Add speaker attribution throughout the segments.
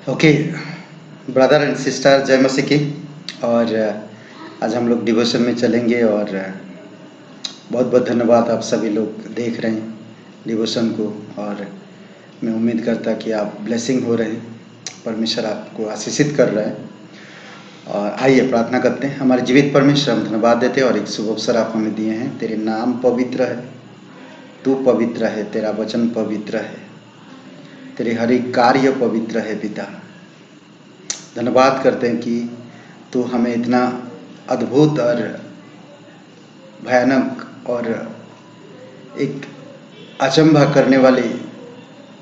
Speaker 1: Okay brother and sister, जय मसीह की। और आज हम लोग डिवोशन में चलेंगे और बहुत बहुत धन्यवाद। आप सभी लोग देख रहे हैं डिवोशन को और मैं उम्मीद करता कि आप ब्लेसिंग हो रहे हैं, परमेश्वर आपको आशीषित कर रहा है। और आइए प्रार्थना करते हैं। हमारे जीवित परमेश्वर, हम धन्यवाद देते हैं और एक शुभ अवसर आप हमें दिए हैं। तेरे नाम पवित्र है, तू पवित्र है, तेरा वचन पवित्र है, तेरे हर एक कार्य पवित्र है। पिता, धन्यवाद करते हैं कि तू हमें इतना अद्भुत और भयानक और एक अचंभा करने वाले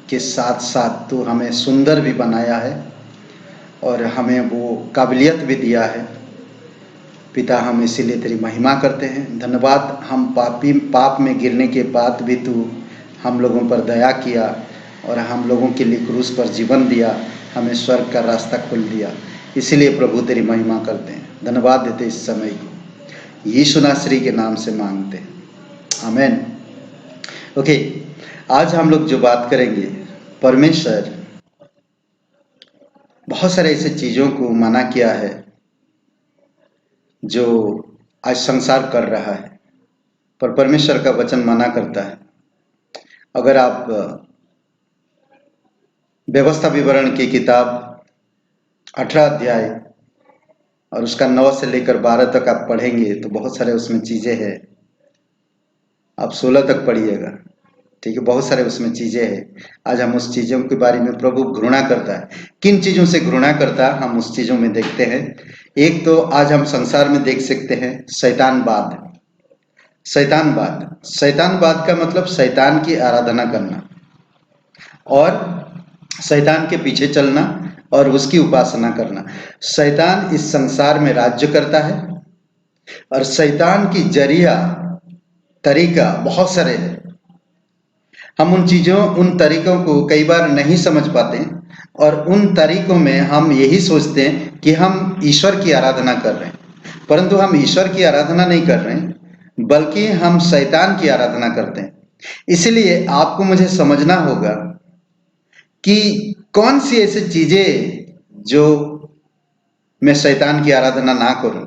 Speaker 1: के साथ साथ तू हमें सुंदर भी बनाया है और हमें वो काबिलियत भी दिया है। पिता, हम इसीलिए तेरी महिमा करते हैं। धन्यवाद, हम पाप में गिरने के बाद भी तू हम लोगों पर दया किया और हम लोगों के लिए क्रूस पर जीवन दिया, हमें स्वर्ग का रास्ता खोल दिया। इसीलिए प्रभु तेरी महिमा करते हैं, धन्यवाद देते इस समय को यीशु नासरी के नाम से मांगते हैं, आमीन। ओके, आज हम लोग जो बात करेंगे, परमेश्वर बहुत सारे ऐसे चीज़ों को मना किया है जो आज संसार कर रहा है, पर परमेश्वर का वचन मना करता है। अगर आप व्यवस्था विवरण की किताब 18 अध्याय और उसका 9 से लेकर 12 तक आप पढ़ेंगे तो बहुत सारे उसमें चीज़ें हैं। आप 16 तक पढ़िएगा, ठीक है। बहुत सारे उसमें चीज़ें हैं। आज हम उस चीज़ों के बारे में, प्रभु घृणा करता है, किन चीज़ों से घृणा करता है हम उस चीज़ों में देखते हैं। एक तो आज हम संसार में देख सकते हैं शैतानवाद। शैतानवाद का मतलब शैतान की आराधना करना और शैतान के पीछे चलना और उसकी उपासना करना। शैतान इस संसार में राज्य करता है और शैतान की जरिया तरीका बहुत सारे हैं। हम उन तरीकों को कई बार नहीं समझ पाते और उन तरीकों में हम यही सोचते हैं कि हम ईश्वर की आराधना कर रहे हैं, परंतु हम ईश्वर की आराधना नहीं कर रहे हैं, बल्कि हम शैतान की आराधना करते हैं। इसलिए आपको मुझे समझना होगा कि कौन सी ऐसी चीजें जो मैं शैतान की आराधना ना करूं।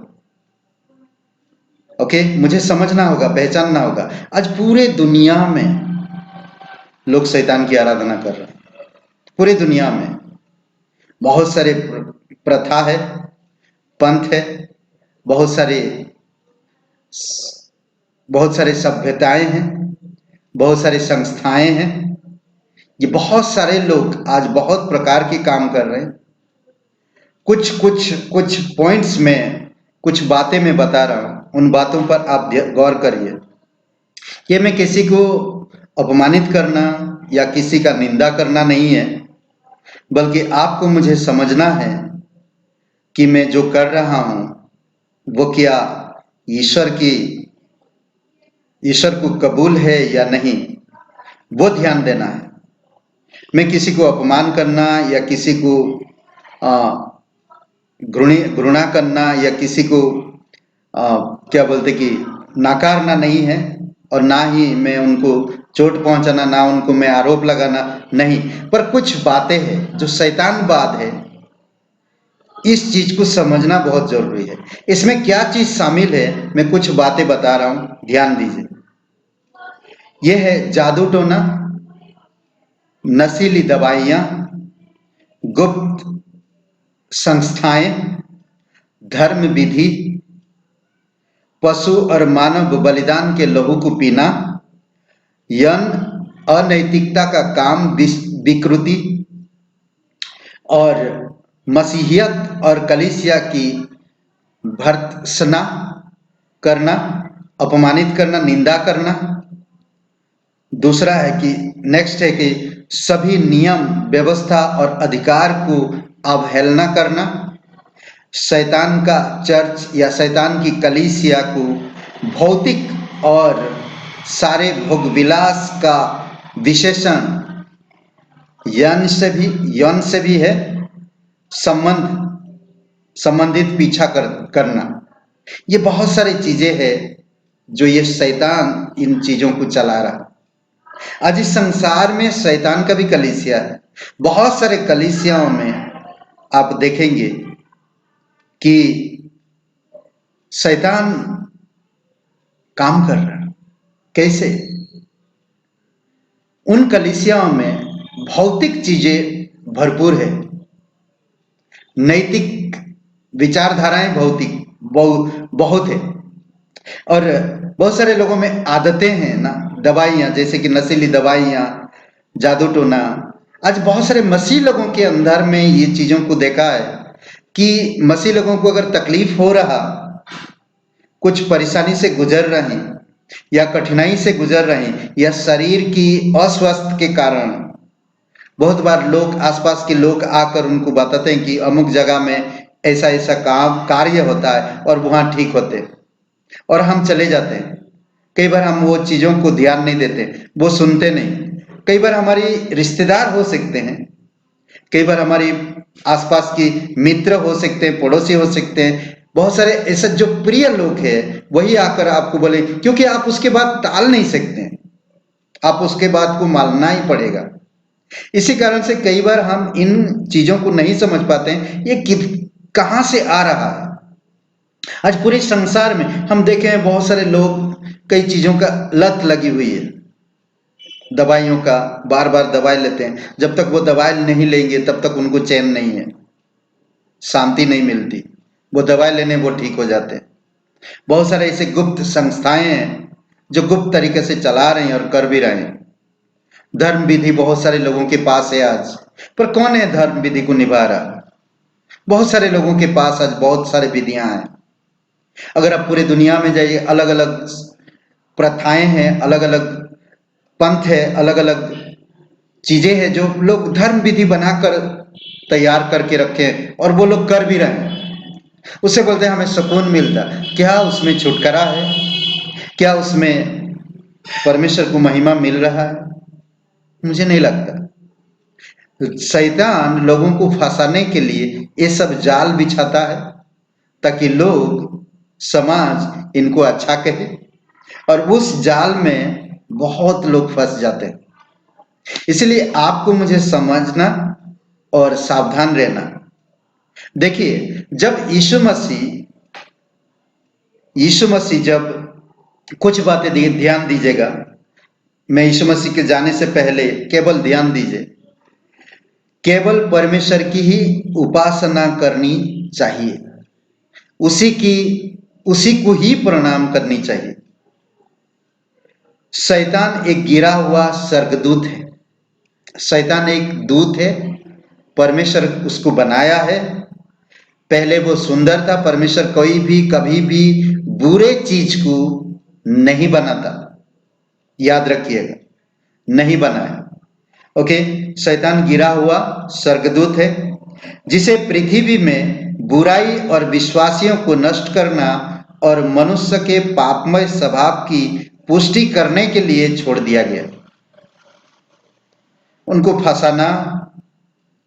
Speaker 1: ओके, मुझे समझना होगा, पहचानना होगा। आज पूरे दुनिया में लोग शैतान की आराधना कर रहे हैं। पूरी दुनिया में बहुत सारे प्रथा है, पंथ है, बहुत सारे सभ्यताएं हैं, बहुत सारी संस्थाएं हैं। ये बहुत सारे लोग आज बहुत प्रकार के काम कर रहे हैं। कुछ पॉइंट्स में कुछ बातें मैं बता रहा हूं, उन बातों पर आप गौर करिए। ये मैं किसी को अपमानित करना या किसी का निंदा करना नहीं है, बल्कि आपको मुझे समझना है कि मैं जो कर रहा हूं वो क्या ईश्वर को कबूल है या नहीं, वो ध्यान देना है। मैं किसी को अपमान करना या किसी को घृणा करना या किसी को क्या बोलते कि नकारना नहीं है, और ना ही मैं उनको चोट पहुंचाना, ना उनको मैं आरोप लगाना नहीं। पर कुछ बातें हैं जो शैतानवाद है, इस चीज को समझना बहुत जरूरी है। इसमें क्या चीज शामिल है, मैं कुछ बातें बता रहा हूं, ध्यान दीजिए। यह है जादू टोना, नशीली दवाइयां, गुप्त संस्थाएं, धर्म विधि, पशु और मानव बलिदान के लहू को पीना, अनैतिकता का काम, विकृति और मसीहियत और कलीसिया की भर्त्सना करना, अपमानित करना, निंदा करना। दूसरा है कि नेक्स्ट है कि सभी नियम, व्यवस्था और अधिकार को अवहेलना करना, शैतान का चर्च या शैतान की कलीसिया को भौतिक और सारे भोगविलास का विशेषण यौन से भी है संबंधित पीछा करना। ये बहुत सारी चीजें हैं जो ये शैतान इन चीजों को चला रहा। आज इस संसार में शैतान का भी कलीसिया है। बहुत सारे कलीसियाओं में आप देखेंगे कि शैतान काम कर रहा है। कैसे? उन कलीसियाओं में भौतिक चीजें भरपूर है, नैतिक विचारधाराएं भौतिक बहुत है, और बहुत सारे लोगों में आदतें हैं ना, दवाइयाँ, जैसे कि नशीली दवाइयाँ, जादू टोना। आज बहुत सारे मसीह लोगों के अंदर में ये चीज़ों को देखा है कि मसीह लोगों को अगर तकलीफ हो रहा, कुछ परेशानी से गुजर रहे हैं या कठिनाई से गुजर रहे हैं या शरीर की अस्वस्थ के कारण, बहुत बार लोग, आसपास के लोग आकर उनको बताते हैं कि अमुक जगह में ऐसा ऐसा काम कार्य होता है और वहाँ ठीक होते हैं, और हम चले जाते हैं। कई बार हम वो चीज़ों को ध्यान नहीं देते, वो सुनते नहीं। कई बार हमारी रिश्तेदार हो सकते हैं, कई बार हमारी आसपास की मित्र हो सकते हैं, पड़ोसी हो सकते हैं, बहुत सारे ऐसे जो प्रिय लोग हैं, वही आकर आपको बोले, क्योंकि आप उसके बाद टाल नहीं सकते, आप उसके बाद को मानना ही पड़ेगा। इसी कारण से कई बार हम इन चीजों को नहीं समझ पाते हैं, ये कहां से आ रहा है। आज पूरे संसार में हम देखे हैं बहुत सारे लोग कई चीजों का लत लगी हुई है, दवाइयों का, बार बार दवाई लेते हैं, जब तक वो दवाई नहीं लेंगे तब तक उनको चैन नहीं है, शांति नहीं मिलती। वो दवाई लेने वो ठीक हो जाते हैं। बहुत सारे ऐसे गुप्त संस्थाएं हैं जो गुप्त तरीके से चला रहे हैं और कर भी रहे हैं। धर्म विधि बहुत सारे लोगों के पास है आज, पर कौन है धर्म विधि को निभा रहा? बहुत सारे लोगों के पास आज बहुत सारे विधियां हैं। अगर आप पूरे दुनिया में जाइए, अलग अलग प्रथाएं हैं, अलग अलग पंथ है, अलग अलग चीजें हैं जो लोग धर्म विधि बनाकर तैयार करके रखे हैं, और वो लोग कर भी रहे हैं। उससे बोलते हैं हमें सुकून मिलता। क्या उसमें छुटकारा है? क्या उसमें परमेश्वर को महिमा मिल रहा है? मुझे नहीं लगता। शैतान लोगों को फंसाने के लिए ये सब जाल बिछाता है, ताकि लोग, समाज इनको अच्छा कहे, और उस जाल में बहुत लोग फंस जाते हैं। इसलिए आपको मुझे समझना और सावधान रहना। देखिए, जब यीशु मसीह जब कुछ बातें ध्यान दीजिएगा, मैं यीशु मसीह के जाने से पहले केवल ध्यान दीजिए, केवल परमेश्वर की ही उपासना करनी चाहिए, उसी को ही प्रणाम करनी चाहिए। शैतान एक गिरा हुआ स्वर्गदूत है, शैतान एक दूत है, परमेश्वर उसको बनाया है। पहले वो सुंदर था, परमेश्वर कोई भी कभी भी बुरे चीज को नहीं बनाता, याद रखिएगा, नहीं बनाया। ओके, शैतान गिरा हुआ स्वर्गदूत है, जिसे पृथ्वी में बुराई और विश्वासियों को नष्ट करना और मनुष्य के पापमय स्वभाव की पुष्टि करने के लिए छोड़ दिया गया। उनको फंसाना,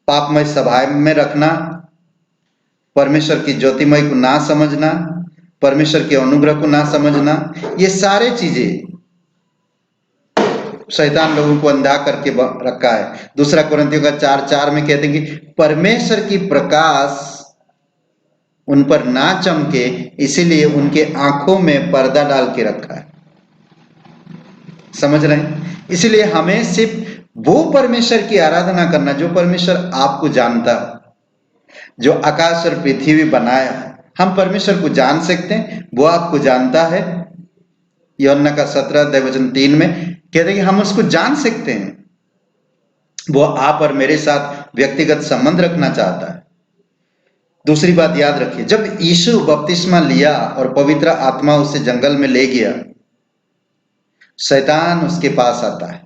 Speaker 1: पापमय स्वभाव में रखना, परमेश्वर की ज्योतिमय को ना समझना, परमेश्वर के अनुग्रह को ना समझना, ये सारे चीजें शैतान लोगों को अंधा करके रखा है। दूसरा कोरिन्थियों का 4:4 में कहते हैं कि परमेश्वर की प्रकाश उन पर ना चमके, इसीलिए उनके आंखों में पर्दा डाल के रखा है। समझ रहे हैं? इसलिए हमें सिर्फ वो परमेश्वर की आराधना करना जो परमेश्वर आपको जानता है, जो आकाश और पृथ्वी बनाया है। हम परमेश्वर को जान सकते हैं, वो आपको जानता है। यूहन्ना का 17:3 में कहते हैं कि हम उसको जान सकते हैं, वो आप और मेरे साथ व्यक्तिगत संबंध रखना चाहता है। दूसरी बात याद रखिए, जब यीशु बपतिस्मा लिया और पवित्र आत्मा उसे जंगल में ले गया, शैतान उसके पास आता है।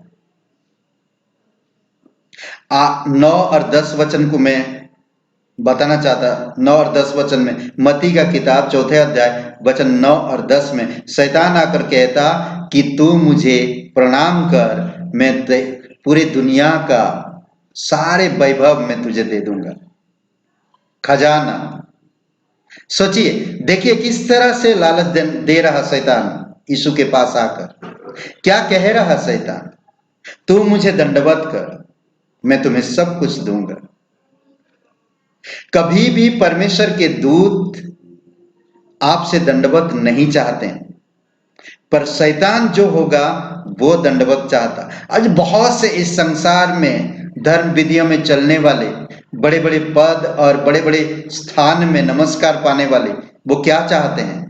Speaker 1: 9 और 10 वचन को मैं बताना चाहता। 9 और 10 वचन में, मत्ती का किताब 4 अध्याय वचन 9 और 10 में शैतान आकर कहता कि तू मुझे प्रणाम कर, मैं पूरी दुनिया का सारे वैभव मैं तुझे दे दूंगा, खजाना। सोचिए, देखिए किस तरह से लालच दे रहा शैतान यीशु के पास आकर। क्या कह रहा शैतान? तू मुझे दंडवत कर, मैं तुम्हें सब कुछ दूंगा। कभी भी परमेश्वर के दूत आपसे दंडवत नहीं चाहते, पर शैतान जो होगा वो दंडवत चाहता। आज बहुत से इस संसार में धर्म विधियों में चलने वाले, बड़े बड़े पद और बड़े बड़े स्थान में नमस्कार पाने वाले, वो क्या चाहते हैं?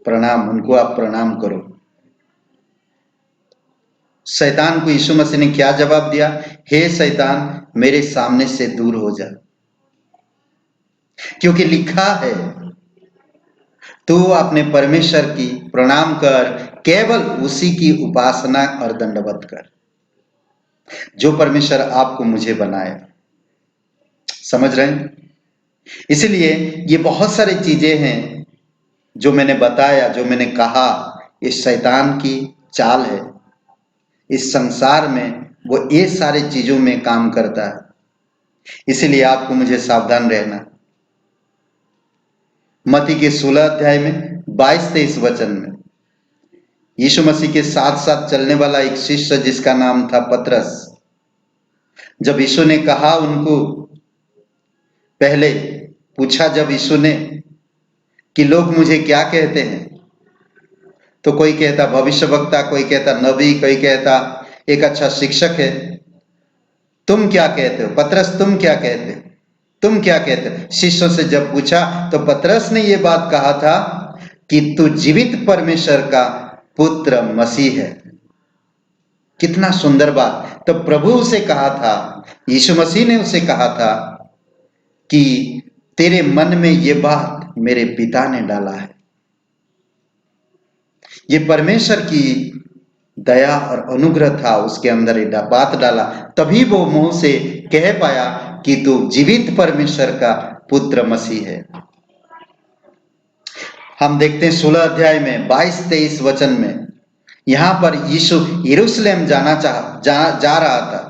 Speaker 1: प्रणाम। उनको आप प्रणाम करो। शैतान को यीशु मसीह ने क्या जवाब दिया? हे शैतान, मेरे सामने से दूर हो जा, क्योंकि लिखा है तू अपने परमेश्वर की प्रणाम कर, केवल उसी की उपासना और दंडवत कर, जो परमेश्वर आपको मुझे बनाया। समझ रहे हैं? इसलिए ये बहुत सारी चीजें हैं जो मैंने बताया, जो मैंने कहा, ये शैतान की चाल है। इस संसार में वो ये सारी चीजों में काम करता है। इसलिए आपको मुझे सावधान रहना। मत्ती के 16 अध्याय में 22-23 वचन में यीशु मसीह के साथ साथ चलने वाला एक शिष्य जिसका नाम था पतरस, जब यीशु ने कहा उनको, पहले पूछा जब यीशु ने कि लोग मुझे क्या कहते हैं, तो कोई कहता भविष्यवक्ता, कोई कहता नबी, कोई कहता एक अच्छा शिक्षक है। तुम क्या कहते हो? पतरस तुम क्या कहते हो? तुम क्या कहते हो? शिष्यों से जब पूछा तो पतरस ने यह बात कहा था कि तू जीवित परमेश्वर का पुत्र मसीह है। कितना सुंदर बात! तो प्रभु उसे कहा था, यीशु मसीह ने उसे कहा था कि तेरे मन में ये बात मेरे पिता ने डाला है। ये परमेश्वर की दया और अनुग्रह था, उसके अंदर ये बात डाला, तभी वो मुंह से कह पाया कि तू जीवित परमेश्वर का पुत्र मसीह है। हम देखते हैं 16 अध्याय में 22-23 वचन में, यहां पर यीशु यरूशलेम जा रहा था।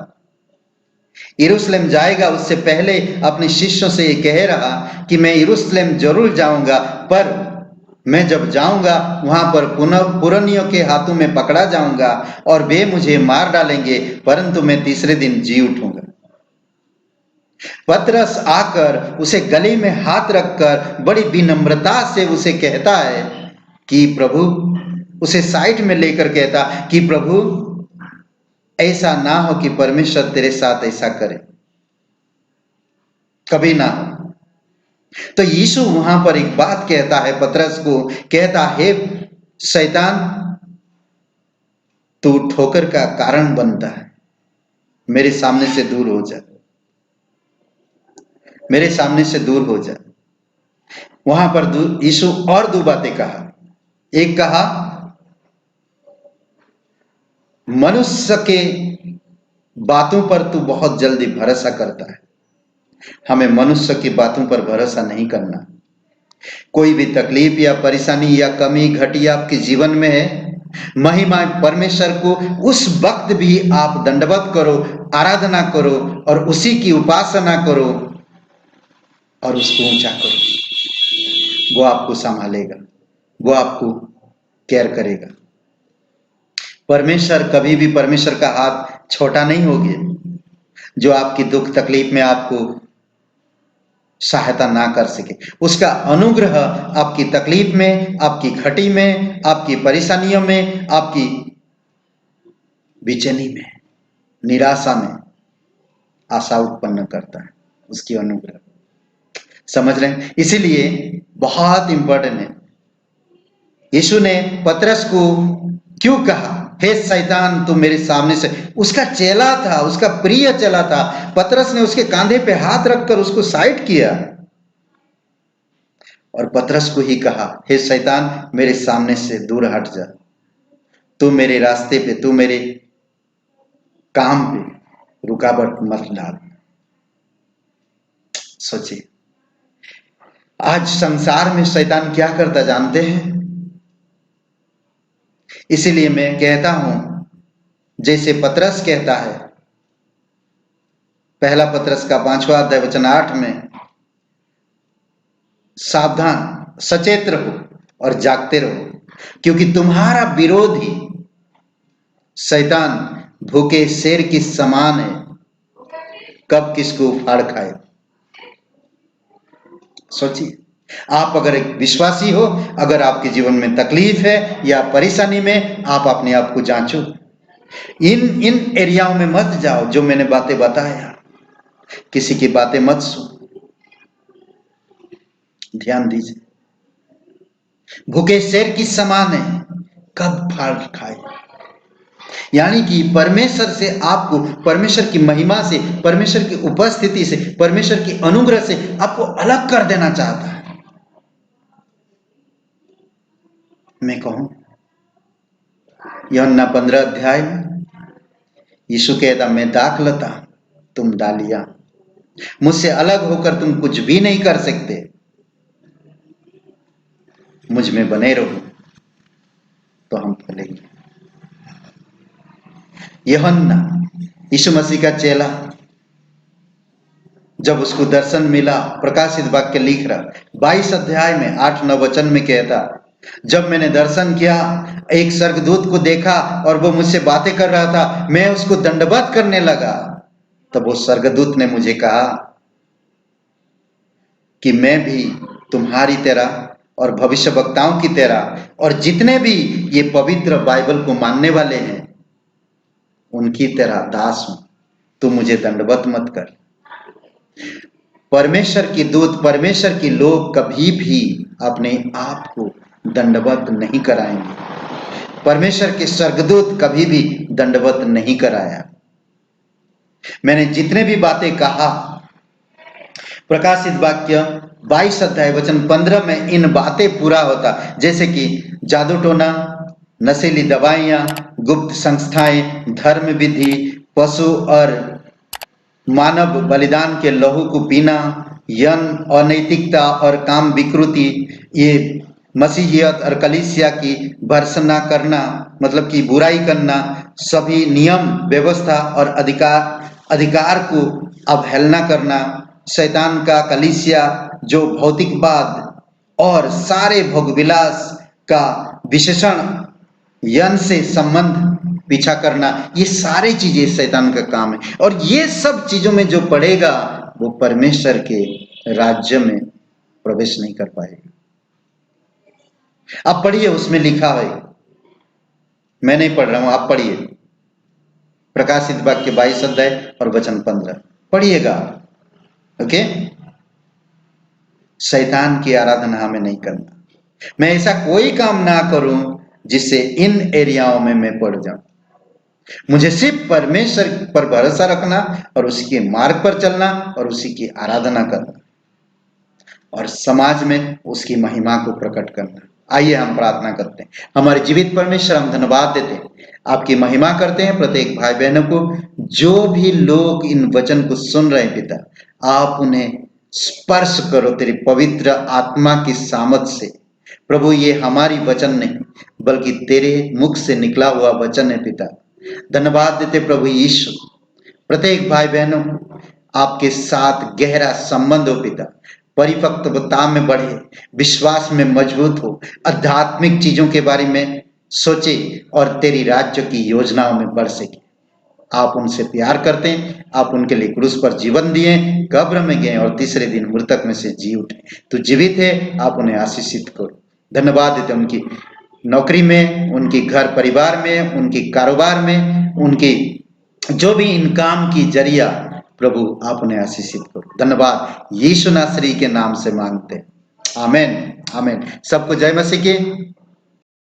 Speaker 1: यरूशलेम जाएगा उससे पहले अपने शिष्यों से ये कह रहा कि मैं यरूशलेम जरूर जाऊंगा, पर मैं जब जाऊंगा वहां पर पुरनियों के हाथों में पकड़ा जाऊंगा और वे मुझे मार डालेंगे, परंतु मैं तीसरे दिन जी उठूंगा। पतरस आकर उसे गले में हाथ रखकर बड़ी विनम्रता से उसे कहता है कि प्रभु, उसे साइड में लेकर कहता कि प्रभु, ऐसा ना हो कि परमेश्वर तेरे साथ ऐसा करे, कभी ना हो। तो यीशु वहां पर एक बात कहता है, पतरस को कहता है, शैतान तू ठोकर का कारण बनता है, मेरे सामने से दूर हो जा, मेरे सामने से दूर हो जा। वहां पर यीशु और दो बातें कहा। एक कहा, मनुष्य के बातों पर तू बहुत जल्दी भरोसा करता है, हमें मनुष्य की बातों पर भरोसा नहीं करना। कोई भी तकलीफ या परेशानी या कमी घटी आपके जीवन में है, महिमा परमेश्वर को उस वक्त भी आप दंडवत करो, आराधना करो और उसी की उपासना करो और उसको ऊंचा करो। वो आपको संभालेगा, वो आपको केयर करेगा। परमेश्वर कभी भी, परमेश्वर का हाथ छोटा नहीं होगा जो आपकी दुख तकलीफ में आपको सहायता ना कर सके। उसका अनुग्रह आपकी तकलीफ में, आपकी घटी में, आपकी परेशानियों में, आपकी बेचैनी में, निराशा में आशा उत्पन्न करता है, उसकी अनुग्रह। समझ रहे हैं? इसीलिए बहुत इंपॉर्टेंट है। यीशु ने पतरस को क्यों कहा, हे शैतान तू मेरे सामने से? उसका चेला था, उसका प्रिय चेला था। पतरस ने उसके कांधे पे हाथ रखकर उसको साइड किया और पतरस को ही कहा, हे शैतान मेरे सामने से दूर हट जा, तू मेरे रास्ते पे, तू मेरे काम पे रुकावट मत डाल। सोचिए, आज संसार में शैतान क्या करता जानते हैं? इसीलिए मैं कहता हूं, जैसे पतरस कहता है, पहला पतरस का 5वां अध्याय वचन 8 में, सावधान, सचेत रहो और जागते रहो, क्योंकि तुम्हारा विरोधी शैतान भूखे शेर की समान है, कब किसको उखाड़ खाए। सोचिए, आप अगर एक विश्वासी हो, अगर आपके जीवन में तकलीफ है या परेशानी में, आप अपने आप को जांचो। इन इन एरियाओं में मत जाओ जो मैंने बातें बताया, किसी की बातें मत सुनो। ध्यान दीजिए, भूखे शेर की समान है, कब फाड़ खाए। यानी कि परमेश्वर से आपको, परमेश्वर की महिमा से, परमेश्वर की उपस्थिति से, परमेश्वर की अनुग्रह से आपको अलग कर देना चाहता है। मैं कहूं, यूहन्ना 15 अध्याय में यीशु कहता, मैं दाखलता, तुम डालियां, मुझसे अलग होकर तुम कुछ भी नहीं कर सकते, मुझ में बने रहो तो हम फलेंगे। यूहन्ना यीशु मसीह का चेला, जब उसको दर्शन मिला, प्रकाशित वाक्य लिख रहा 22 अध्याय में 8-9 वचन में कहता, जब मैंने दर्शन किया, एक स्वर्गदूत को देखा और वो मुझसे बातें कर रहा था, मैं उसको दंडवत करने लगा। तब वो स्वर्गदूत ने मुझे कहा कि मैं भी तुम्हारी तरह और भविष्यवक्ताओं की तरह और जितने भी ये पवित्र बाइबल को मानने वाले हैं उनकी तरह दास हूं, तू मुझे दंडवत मत कर। परमेश्वर की दूत, परमेश्वर की लोग कभी भी अपने आप को दंडवत नहीं कराएंगे। परमेश्वर के स्वर्गदूत कभी भी दंडवत नहीं कराया। मैंने जितने भी बातें कहा, प्रकाशित वाक्य 22 अध्याय वचन 15 में इन बातें पूरा होता, जैसे कि जादू टोना, नशीली दवाइयां, गुप्त संस्थाएं, धर्म विधि, पशु और मानव बलिदान के लहू को पीना, यौन अनैतिकता और काम विकृति, ये मसीहियत और कलीसिया की भर्त्सना करना, मतलब कि बुराई करना, सभी नियम व्यवस्था और अधिकार को अवहेलना करना, शैतान का कलीसिया जो भौतिकवाद और सारे भोगविलास का विशेषण, यन से संबंध पीछा करना, ये सारी चीजें शैतान का काम है। और ये सब चीजों में जो पड़ेगा वो परमेश्वर के राज्य में प्रवेश नहीं कर पाएगा। आप पढ़िए, उसमें लिखा है, मैं नहीं पढ़ रहा हूं, आप पढ़िए, प्रकाशित वाक्य 22 अध्याय और वचन 15 पढ़िएगा। ओके, शैतान की आराधना हमें नहीं करना। मैं ऐसा कोई काम ना करूं जिससे इन एरियाओं में मैं पड़ जाऊं। मुझे सिर्फ परमेश्वर पर भरोसा रखना और उसके मार्ग पर चलना और उसी की आराधना करना और समाज में उसकी महिमा को प्रकट करना। आइए हम प्रार्थना करते हैं। हमारे जीवित परमेश्वर, हम धन्यवाद देते हैं, आपकी महिमा करते हैं प्रत्येक भाई बहनों को, जो भी लोग इन वचन को सुन रहे हैं पिता, आप उन्हें स्पर्श करो तेरी पवित्र आत्मा की सामर्थ से। प्रभु, ये हमारी वचन नहीं बल्कि तेरे मुख से निकला हुआ वचन है पिता। धन्यवाद देते प्रभु यीशु, प्रत्येक भाई बहनों को आपके साथ गहरा संबंध हो पिता, परिपक्वता में बढ़े, विश्वास में मजबूत हो, आध्यात्मिक चीजों के बारे में सोचे और तेरी राज्य की योजनाओं में बढ़ सके। आप उनसे प्यार करते हैं, आप उनके लिए क्रूस पर जीवन दिए, कब्र में गए और तीसरे दिन मृतक में से जी उठे। तो जीवित है, आप उन्हें आशीषित करो। धन्यवाद देते उनकी नौकरी में, उनके घर परिवार में, उनके कारोबार में, उनकी जो भी इनकाम की जरिया, प्रभु आप उन्हें आशीषित करो। धन्यवाद, यीशु नासरी के नाम से मांगते हैं, आमीन आमीन। सबको जय मसीह की।